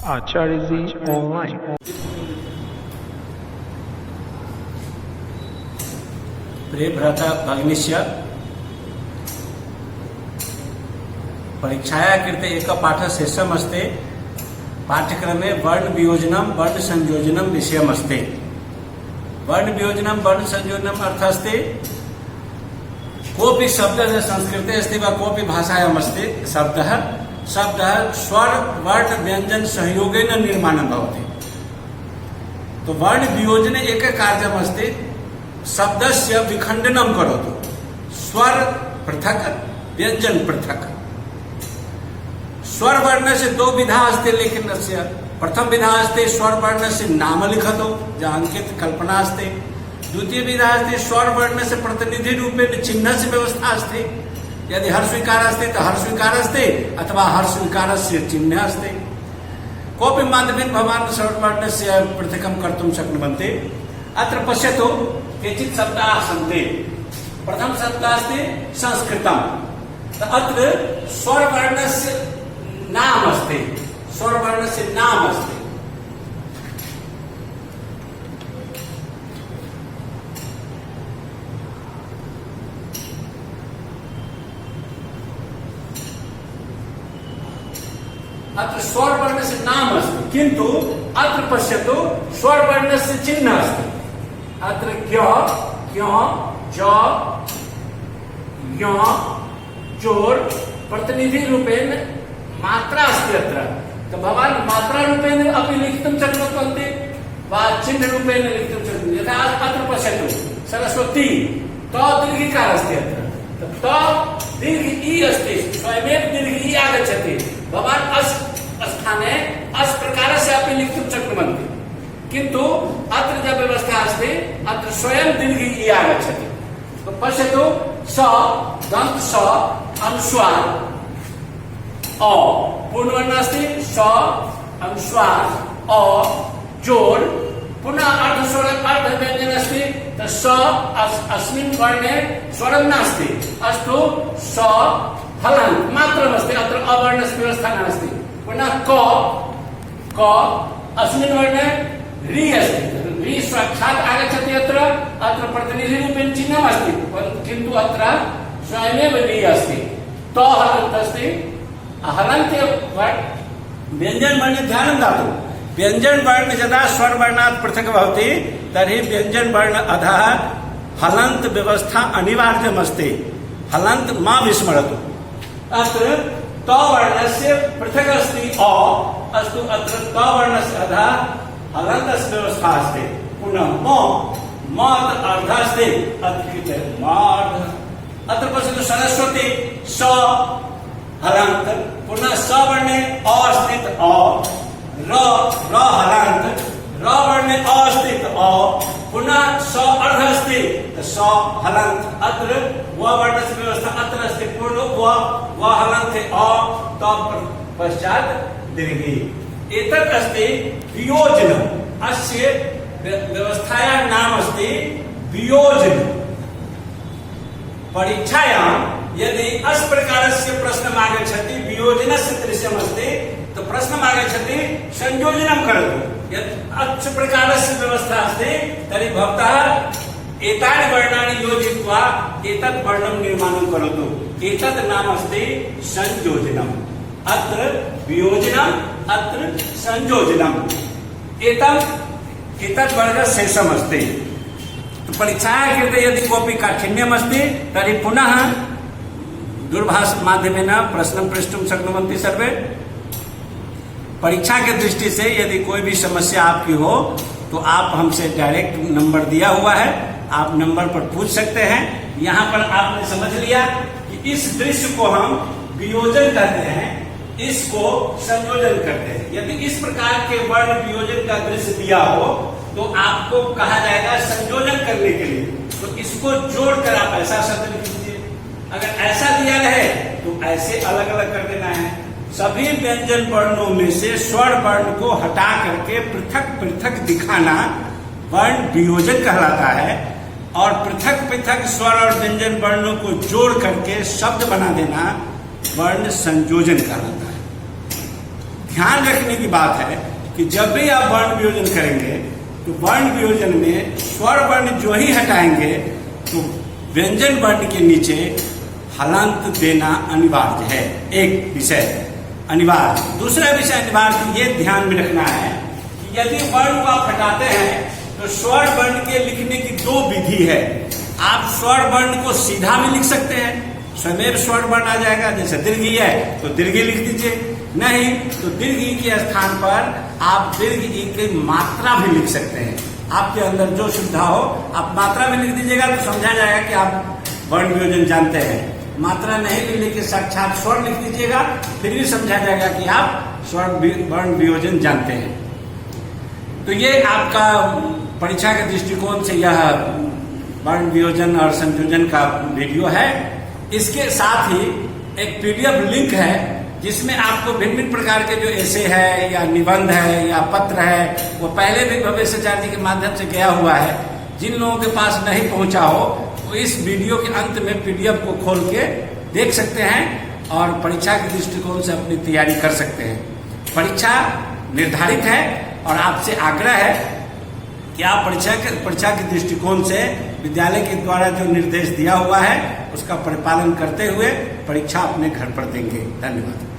आचार्य जी online. प्रिय भ्राता भगिनीश्य, परीक्षाया कृते एक पाठशेषमस्ति। पाठ्यक्रमे वर्ण वियोजनम वर्ण संयोजनम विषयमस्ति। वर्ण वियोजनम वर्ण संयोजनम अर्थास्ति कोऽपि शब्दः संस्कृते अस्ति वा कोऽपि भाषायाम् अस्ति शब्दः स्वर वर्ण व्यंजन सहयोगेन निर्माणं भवति। तो वर्ण वियोजने एक कार्यम् अस्ति शब्दस्य विखण्डनं करोतु। स्वर पृथक् व्यंजन पृथक्। स्वर वर्ण से दो विधा अस्ति लेखनस्य। प्रथम विधा अस्ति स्वर वर्ण से नाम लिखतो जहाँ अंकित कल्पना अस्ति। द्वितीय विधा अस्ति स्वर वर्ण से प्रतिनिधि रूपेण चिन्ह से व्यवस्था अस्ति। यदि हर्षविकार अस्ति तो हर्षविकार अस्ति अथवा हर्षविकारस्य चिन्ह अस्ति। कोऽपि माध्यमेन भवान् स्वर्वर्णस्य पृथकं कर्तुं शक्नुवन्ति। अत्र पश्यतु केचित् शब्दाः सन्ति। प्रथम शब्दः अस्ति संस्कृतम्। अत्र स्वर्वर्णस्य नाम अस्ति। स्वर्वर्णस्य नाम अस्ति। अत्र स्वरवर्णस्य नाम अस्ति, किन्तु अत्र पश्यतु स्वरवर्णस्य चिह्न अस्ति। अत्र क्य क्य ज य जोर प्रतिनिधि रूपेण मात्रा अस्ति। अत्र तो भवान् मात्रा रूपेण अपि लिखितुं शक्नुवन्ति वा चिह्न रूपेण लिखितुं शक्नुवन्ति। यथा अत्र पश्यतु सरस्वती त दीर्घिकार अस्ति। अत्र त दीर्घ ई अस्ति, स्वयमेव दीर्घ ई आगच्छति। भवान् अस् स्थाने अस् प्रकार से अपि लिखितुं शक्नुवन्ति, किन्तु अत्र यः व्यवस्था अस्ति अत्र स्वयं दीर्घ ई आगच्छति। तो पश्यतु स दन्त स अनुस्वार अ पूर्णवर्ण अस्ति। स अनुस्वार अ जोड़ पुनः अर्धस्वर अर्धव्यञ्जन अस्ति। तो स अस्मिन् वर्णे स्वरं नास्ति। अस्तु स हलन्त मात्रमस्ति। अत्र अवर्णस्य व्यवस्था नास्ति। पुनः क अस्मिन् वर्णे रि अस्ति। रि साक्षात् आगच्छति। अत्र प्रतिनिधि रूपेण चिह्नम् अस्ति, किन्तु अत्र स्वयमेव रि अस्ति। त हलन्त अस्ति। हलन्त व्यञ्जन वर्णे ध्यानं दातु। व्यञ्जन वर्ण यदा स्वर वर्णात् पृथक् भवति तर्हि व्यञ्जन वर्ण अधः हलन्त व्यवस्था अनिवार्यमस्ति। हलन्त मा विस्मरतु। अत्र त वर्णस्य पृथक् अस्ति अ। अस्तु अत्र त वर्णस्य अधः हलन्तस्य व्यवस्था अस्ति। पुनः म अर्धः अस्ति। अत्र अत्र पश्यतु सरस्वती स हलन्त। पुनः स वर्णे अ अस्ति अ। र हलन्त। र वर्णे अ अस्ति अ। पुनः स अर्ध अस्ति स हलन्त। अत्र व वर्णस्य व्यवस्था अत्र अस्ति। पूर्ण व हलन्त अ त पश्चात् दीर्घी। एतत् अस्ति वियोजनम्। अस्य व्यवस्थायाः नाम अस्ति वियोजनम्। परीक्षायां यदि अस् प्रकारस्य प्रश्नम् आगच्छति वियोजनस्य दृश्यमस्ति तो प्रश्नम् आगच्छति संयोजनं करोतु। यत् अच् प्रकारस्य व्यवस्था अस्ति तर्हि भवतः एतानि वर्णानि योजयित्वा एतत् वर्णं निर्माणं करोतु। एतत् नाम अस्ति संयोजनम्। अत्र वियोजनम् अत्र संयोजनम्। एतत् वर्गशेषम् अस्ति। तो परीक्षायाः कृते यदि कोऽपि काठिन्यम् अस्ति तर्हि पुनः दूरभाष माध्यमेन प्रश्नं प्रष्टुं शक्नुवन्ति सर्वे। परीक्षा के दृष्टि से यदि कोई भी समस्या आपकी हो तो आप हमसे डायरेक्ट नंबर दिया हुआ है, आप नंबर पर पूछ सकते हैं। यहाँ पर आपने समझ लिया कि इस दृश्य को हम वियोजन करते हैं, इसको संयोजन करते हैं। यदि इस प्रकार के वर्ण वियोजन का दृश्य दिया हो तो आपको कहा जाएगा संयोजन करने के लिए। तो इसको जोड़कर आप ऐसा शब्द लिख दीजिए। अगर ऐसा दिया रहे तो ऐसे अलग अलग कर देना है। सभी व्यंजन वर्णों में से स्वर वर्ण को हटा करके पृथक पृथक दिखाना वर्ण वियोजन कहलाता है। और पृथक पृथक स्वर और व्यंजन वर्णों को जोड़ करके शब्द बना देना वर्ण संयोजन कहलाता है। ध्यान रखने की बात है कि जब भी आप वर्ण वियोजन करेंगे तो वर्ण वियोजन में स्वर वर्ण जो ही हटाएंगे तो व्यंजन वर्ण के नीचे हलंत देना अनिवार्य है। एक विषय अनिवार्य। दूसरा विषय अनिवार्य ये ध्यान में रखना है कि यदि वर्ण को आप हटाते हैं तो स्वर वर्ण के लिखने की दो विधि है। आप स्वर वर्ण को सीधा भी लिख सकते हैं, स्वयं स्वर वर्ण आ जाएगा, जैसे दीर्घ ई है तो दीर्घ ई लिख दीजिए, नहीं तो दीर्घ ई के स्थान पर आप दीर्घ ई की मात्रा भी लिख सकते हैं। आपके अंदर जो सुविधा हो आप मात्रा भी लिख दीजिएगा तो समझा जाएगा कि आप वर्ण वियोजन जानते हैं। मात्रा नहीं भी लेके साक्षात स्वर लिख दीजिएगा फिर भी समझा जाएगा कि आप वर्ण वियोजन जानते हैं। तो ये आपका परीक्षा के दृष्टिकोण से यह वर्ण वियोजन और संयोजन का वीडियो है। इसके साथ ही एक पीडीएफ लिंक है जिसमें आपको भिन्न भिन्न प्रकार के जो ऐसे है या निबंध है या पत्र है वो पहले भी भवेशाचार्य जी के माध्यम से गया हुआ है। जिन लोगों के पास नहीं पहुंचा हो वो इस वीडियो के अंत में पीडीएफ को खोल के देख सकते हैं और परीक्षा के दृष्टिकोण से अपनी तैयारी कर सकते हैं। परीक्षा निर्धारित है और आपसे आग्रह है कि आप परीक्षा के दृष्टिकोण से विद्यालय के द्वारा जो निर्देश दिया हुआ है उसका परिपालन करते हुए परीक्षा अपने घर पर देंगे। धन्यवाद।